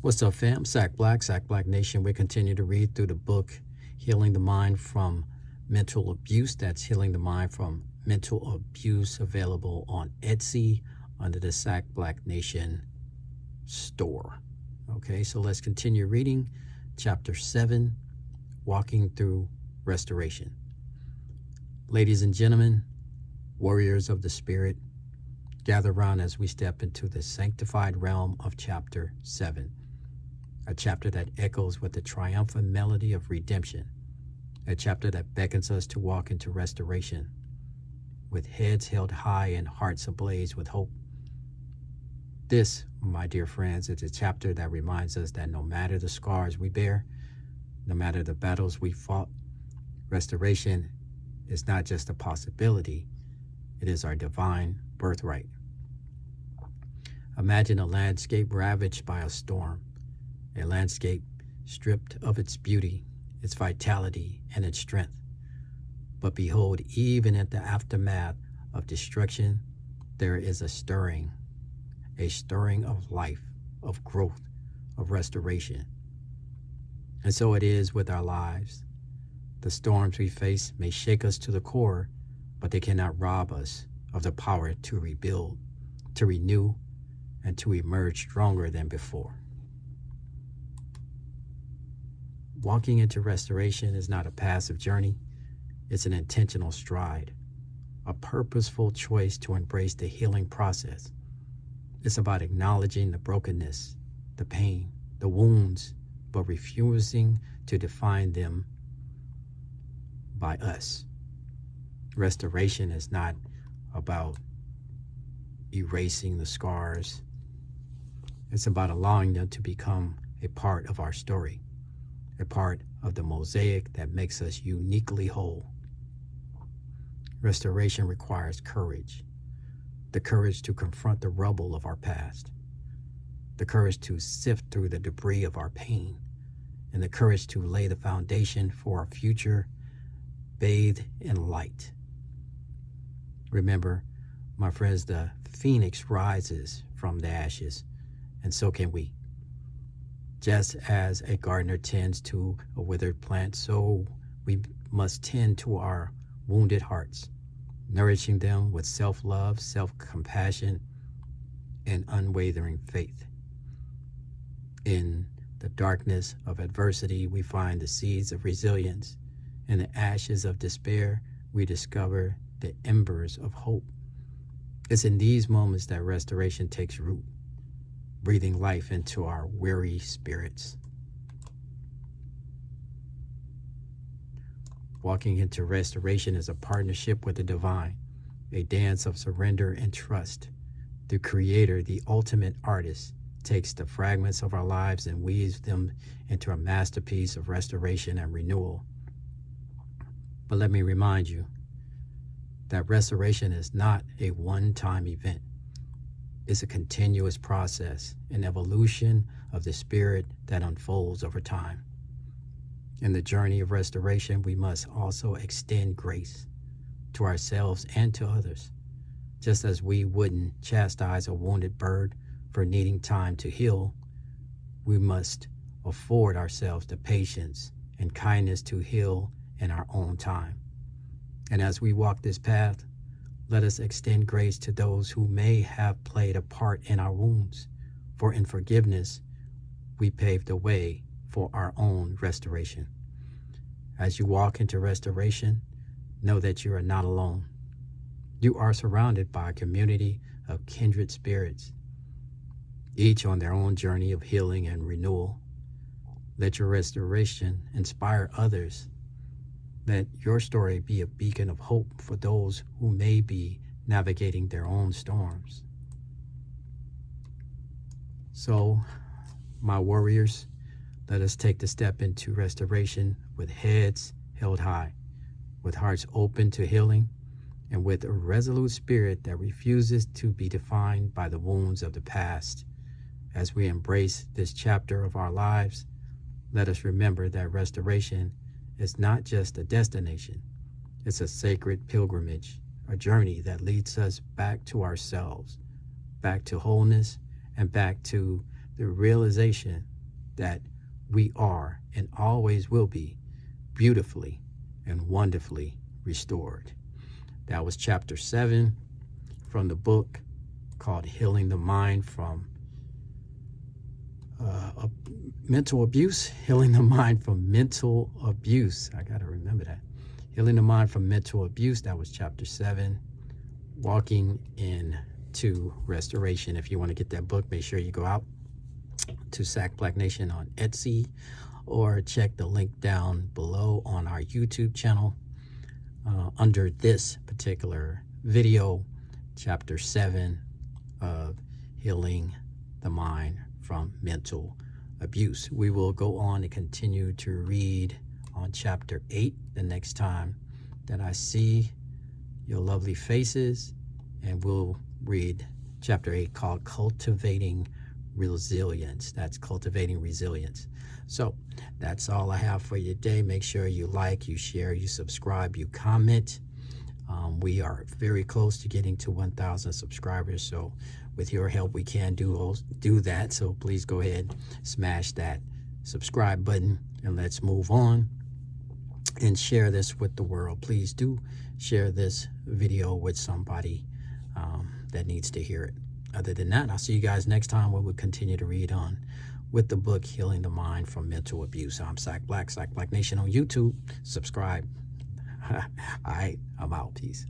What's up, fam? Sack Black Nation. We continue to read through the book Healing the Mind from Mental Abuse. That's Healing the Mind from Mental Abuse, available on Etsy under the Sack Black Nation store. Okay, so let's continue reading Chapter 7, Walking Through Restoration. Ladies and gentlemen, warriors of the Spirit, gather around as we step into the sanctified realm of Chapter 7. A chapter that echoes with the triumphant melody of redemption. A chapter that beckons us to walk into restoration with heads held high and hearts ablaze with hope. This, my dear friends, is a chapter that reminds us that no matter the scars we bear, no matter the battles we fought, restoration is not just a possibility, it is our divine birthright. Imagine a landscape ravaged by a storm. A landscape stripped of its beauty, its vitality, and its strength. But behold, even at the aftermath of destruction, there is a stirring of life, of growth, of restoration. And so it is with our lives. The storms we face may shake us to the core, but they cannot rob us of the power to rebuild, to renew, and to emerge stronger than before. Walking into restoration is not a passive journey. It's an intentional stride, a purposeful choice to embrace the healing process. It's about acknowledging the brokenness, the pain, the wounds, but refusing to define them by us. Restoration is not about erasing the scars. It's about allowing them to become a part of our story. A part of the mosaic that makes us uniquely whole. Restoration requires courage. The courage to confront the rubble of our past. The courage to sift through the debris of our pain. And the courage to lay the foundation for a future bathed in light. Remember, my friends, the phoenix rises from the ashes, and so can we. Just as a gardener tends to a withered plant, so we must tend to our wounded hearts, nourishing them with self-love, self-compassion, and unwavering faith. In the darkness of adversity, we find the seeds of resilience. In the ashes of despair, we discover the embers of hope. It's in these moments that restoration takes root, breathing life into our weary spirits. Walking into restoration is a partnership with the divine, a dance of surrender and trust. The Creator, the ultimate artist, takes the fragments of our lives and weaves them into a masterpiece of restoration and renewal. But let me remind you that restoration is not a one-time event. Is a continuous process, an evolution of the spirit that unfolds over time. In the journey of restoration, we must also extend grace to ourselves and to others. Just as we wouldn't chastise a wounded bird for needing time to heal, we must afford ourselves the patience and kindness to heal in our own time. And as we walk this path, let us extend grace to those who may have played a part in our wounds, for in forgiveness, we pave the way for our own restoration. As you walk into restoration, know that you are not alone. You are surrounded by a community of kindred spirits, each on their own journey of healing and renewal. Let your restoration inspire others. Let your story be a beacon of hope for those who may be navigating their own storms. So, my warriors, let us take the step into restoration with heads held high, with hearts open to healing, and with a resolute spirit that refuses to be defined by the wounds of the past. As we embrace this chapter of our lives, let us remember that restoration is not just a destination. It's a sacred pilgrimage, a journey that leads us back to ourselves, back to wholeness, and back to the realization that we are and always will be beautifully and wonderfully restored. That was chapter 7 from the book called Healing the Mind from Mental Abuse. Healing the Mind from Mental Abuse. I got to remember that. Healing the Mind from Mental Abuse. That was chapter 7. Walking into Restoration. If you want to get that book, make sure you go out to Sack Black Nation on Etsy, or check the link down below on our YouTube channel under this particular video, chapter 7 of Healing the Mind from Mental Abuse. We will go on and continue to read on chapter 8 the next time that I see your lovely faces, and we'll read chapter 8 called Cultivating Resilience. That's Cultivating Resilience. So that's all I have for you today. Make sure you like, you share, you subscribe, you comment. We are very close to getting to 1,000 subscribers. So with your help, we can do that. So please go ahead, smash that subscribe button, and let's move on and share this with the world. Please do share this video with somebody that needs to hear it. Other than that, I'll see you guys next time where we'll continue to read on with the book Healing the Mind from Mental Abuse. I'm Sack Black Nation on YouTube. Subscribe. All right, I'm out. Peace.